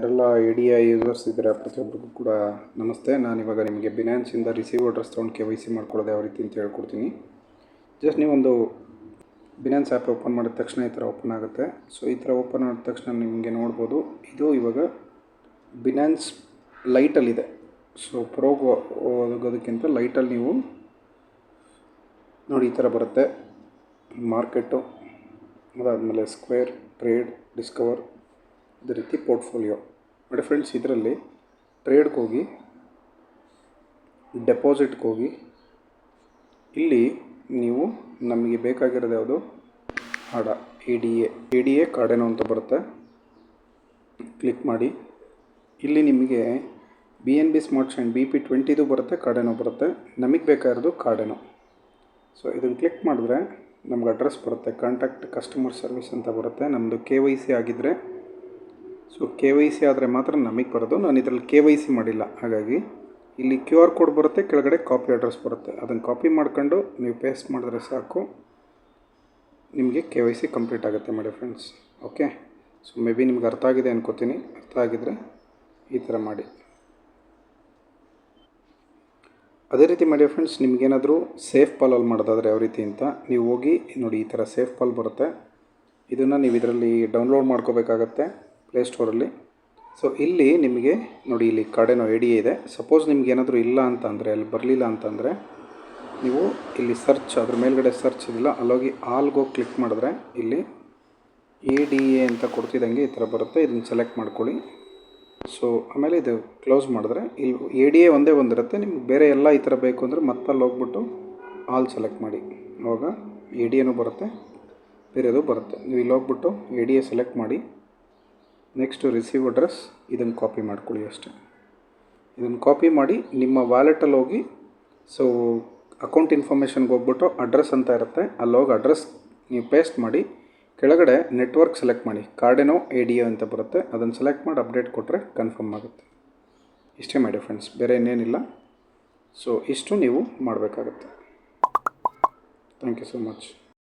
ಎಲ್ಲ idea users ಇದ್ದಾರೆ, ಪ್ರತಿಯೊಬ್ಬರಿಗೂ ಕೂಡ ನಮಸ್ತೆ. ನಾನಿವಾಗ ನಿಮಗೆ ಬಿನಾನ್ಸಿಂದ ರಿಸೀವ್ ಅಡ್ರೆಸ್ ತೊಗೊಂಡು KYC ಮಾಡ್ಕೊಳ್ಳೋದು ಯಾವ ರೀತಿ ಅಂತ ಹೇಳ್ಕೊಡ್ತೀನಿ. ಜಸ್ಟ್ ನೀವೊಂದು ಬಿನಾನ್ಸ್ ಆ್ಯಪ್ ಓಪನ್ ಮಾಡಿದ ತಕ್ಷಣ ಈ ಥರ ಓಪನ್ ಆಗುತ್ತೆ. ಸೊ ಈ ಥರ ಓಪನ್ ಆದ ತಕ್ಷಣ ನಿಮಗೆ ನೋಡ್ಬೋದು, ಇದು ಇವಾಗ ಬಿನಾನ್ಸ್ ಲೈಟಲ್ಲಿದೆ. ಸೊ ಪ್ರೋಗೆ ಹೋಗೋದಕ್ಕಿಂತ ಲೈಟಲ್ಲಿ ನೀವು ನೋಡಿ ಈ ಥರ ಬರುತ್ತೆ. ಮಾರ್ಕೆಟು, ಅದಾದಮೇಲೆ ಸ್ಕ್ವೇರ್, ಟ್ರೇಡ್, ಡಿಸ್ಕವರ್, ಅದೇ ರೀತಿ ಪೋರ್ಟ್ಫೋಲಿಯೋ. ನೋಡಿ ಫ್ರೆಂಡ್ಸ್, ಇದರಲ್ಲಿ ಟ್ರೇಡ್ಗೆ ಹೋಗಿ, ಡೆಪಾಸಿಟ್ಗೆ ಹೋಗಿ, ಇಲ್ಲಿ ನೀವು ನಮಗೆ ಬೇಕಾಗಿರೋದು ಯಾವುದು ಆಡ ADA ಕಾರ್ಡೆನೋ ಅಂತ ಬರುತ್ತೆ. ಕ್ಲಿಕ್ ಮಾಡಿ. ಇಲ್ಲಿ ನಿಮಗೆ BNB ಸ್ಮಾರ್ಟ್ ಶೈನ್ BP20 ಬರುತ್ತೆ, ಕಾರ್ಡೆನೋ ಬರುತ್ತೆ. ನಮಗೆ ಬೇಕಾಗಿರೋದು ಕಾರ್ಡೆನೋ. ಸೊ ಇದನ್ನು ಕ್ಲಿಕ್ ಮಾಡಿದ್ರೆ ನಮ್ಗೆ ಅಡ್ರೆಸ್ ಬರುತ್ತೆ, ಕಾಂಟ್ಯಾಕ್ಟ್ ಕಸ್ಟಮರ್ ಸರ್ವಿಸ್ ಅಂತ ಬರುತ್ತೆ. ನಮ್ಮದು KYC ಆಗಿದ್ದರೆ, ಸೊ KYC ಆದರೆ ಮಾತ್ರ ನಮಗೆ ಬರೋದು. ನಾನು ಇದರಲ್ಲಿ KYC ಮಾಡಿಲ್ಲ, ಹಾಗಾಗಿ ಇಲ್ಲಿ QR ಕೋಡ್ ಬರುತ್ತೆ, ಕೆಳಗಡೆ ಕಾಪಿ ಅಡ್ರೆಸ್ ಬರುತ್ತೆ. ಅದನ್ನು ಕಾಪಿ ಮಾಡ್ಕೊಂಡು ನೀವು ಪೇಸ್ಟ್ ಮಾಡಿದ್ರೆ ಸಾಕು, ನಿಮಗೆ KYC ಕಂಪ್ಲೀಟ್ ಆಗುತ್ತೆ ಮಾಡಿ friends. Okay, so may be ನಿಮ್ಗೆ ಅರ್ಥ ಆಗಿದೆ ಅನ್ಕೋತೀನಿ. ಅರ್ಥ ಆಗಿದ್ದರೆ ಈ ಥರ ಮಾಡಿ. ಅದೇ ರೀತಿ ಮಾಡಿ ಫ್ರೆಂಡ್ಸ್, ನಿಮಗೇನಾದರೂ ಸೇಫ್ ಪಾಲಲ್ಲಿ ಮಾಡೋದಾದರೆ ಯಾವ ರೀತಿ ಅಂತ ನೀವು ಹೋಗಿ ನೋಡಿ, ಈ ಥರ ಸೇಫ್ ಪಾಲ್ ಬರುತ್ತೆ. ಇದನ್ನು ನೀವು ಇದರಲ್ಲಿ ಡೌನ್ಲೋಡ್ ಮಾಡ್ಕೋಬೇಕಾಗತ್ತೆ ಪ್ಲೇಸ್ಟೋರಲ್ಲಿ. ಸೊ ಇಲ್ಲಿ ನಿಮಗೆ ನೋಡಿ, ಇಲ್ಲಿ ಕಾರ್ಡೆನೋ ADA ಇದೆ. ಸಪೋಸ್ ನಿಮ್ಗೆ ಏನಾದರೂ ಇಲ್ಲ ಅಂತಂದರೆ, ಅಲ್ಲಿ ಬರಲಿಲ್ಲ ಅಂತಂದರೆ, ನೀವು ಇಲ್ಲಿ ಸರ್ಚ್, ಅದ್ರ ಮೇಲ್ಗಡೆ ಸರ್ಚ್ ಇದಿಲ್ಲ, ಅಲ್ಲೋಗಿ ಆಲ್ಗೋಗಿ ಕ್ಲಿಕ್ ಮಾಡಿದ್ರೆ ಇಲ್ಲಿ ADA ಅಂತ ಕೊಡ್ತಿದ್ದಂಗೆ ಈ ಥರ ಬರುತ್ತೆ. ಇದನ್ನು ಸೆಲೆಕ್ಟ್ ಮಾಡ್ಕೊಳ್ಳಿ. ಸೊ ಆಮೇಲೆ ಇದು ಕ್ಲೋಸ್ ಮಾಡಿದ್ರೆ ಇಲ್ಲಿ ADA ಒಂದೇ ಒಂದಿರುತ್ತೆ. ನಿಮ್ಗೆ ಬೇರೆ ಎಲ್ಲ ಈ ಥರ ಬೇಕು ಅಂದರೆ ಮತ್ತಲ್ಲಿ ಹೋಗ್ಬಿಟ್ಟು ಆಲ್ ಸೆಲೆಕ್ಟ್ ಮಾಡಿ, ಆವಾಗ ADAನೂ ಬರುತ್ತೆ, ಬೇರೆದು ಬರುತ್ತೆ. ನೀವು ಇಲ್ಲಿ ಹೋಗ್ಬಿಟ್ಟು ADA ಸೆಲೆಕ್ಟ್ ಮಾಡಿ. ನೆಕ್ಸ್ಟು ರಿಸೀವ್ ಅಡ್ರೆಸ್, ಇದನ್ನು ಕಾಪಿ ಮಾಡ್ಕೊಳ್ಳಿ ಅಷ್ಟೇ. ಇದನ್ನು ಕಾಪಿ ಮಾಡಿ ನಿಮ್ಮ ವ್ಯಾಲೆಟಲ್ಲಿ ಹೋಗಿ, ಸೊ ಅಕೌಂಟ್ ಇನ್ಫಾರ್ಮೇಷನ್ಗೆ ಹೋಗ್ಬಿಟ್ಟು ಅಡ್ರೆಸ್ ಅಂತ ಇರುತ್ತೆ, ಅಲ್ಲೋಗಿ ಅಡ್ರೆಸ್ ನೀವು ಪೇಸ್ಟ್ ಮಾಡಿ. ಕೆಳಗಡೆ ನೆಟ್ವರ್ಕ್ ಸೆಲೆಕ್ಟ್ ಮಾಡಿ, ಕಾರ್ಡೆನೋ ADA ಅಂತ ಬರುತ್ತೆ. ಅದನ್ನು ಸೆಲೆಕ್ಟ್ ಮಾಡಿ ಅಪ್ಡೇಟ್ ಕೊಟ್ಟರೆ ಕನ್ಫರ್ಮ್ ಆಗುತ್ತೆ. ಇಷ್ಟೇ ಮಾಡಿ ಫ್ರೆಂಡ್ಸ್, ಬೇರೆ ಇನ್ನೇನಿಲ್ಲ. ಸೊ ಇಷ್ಟು ನೀವು ಮಾಡಬೇಕಾಗತ್ತೆ. Thank you so much.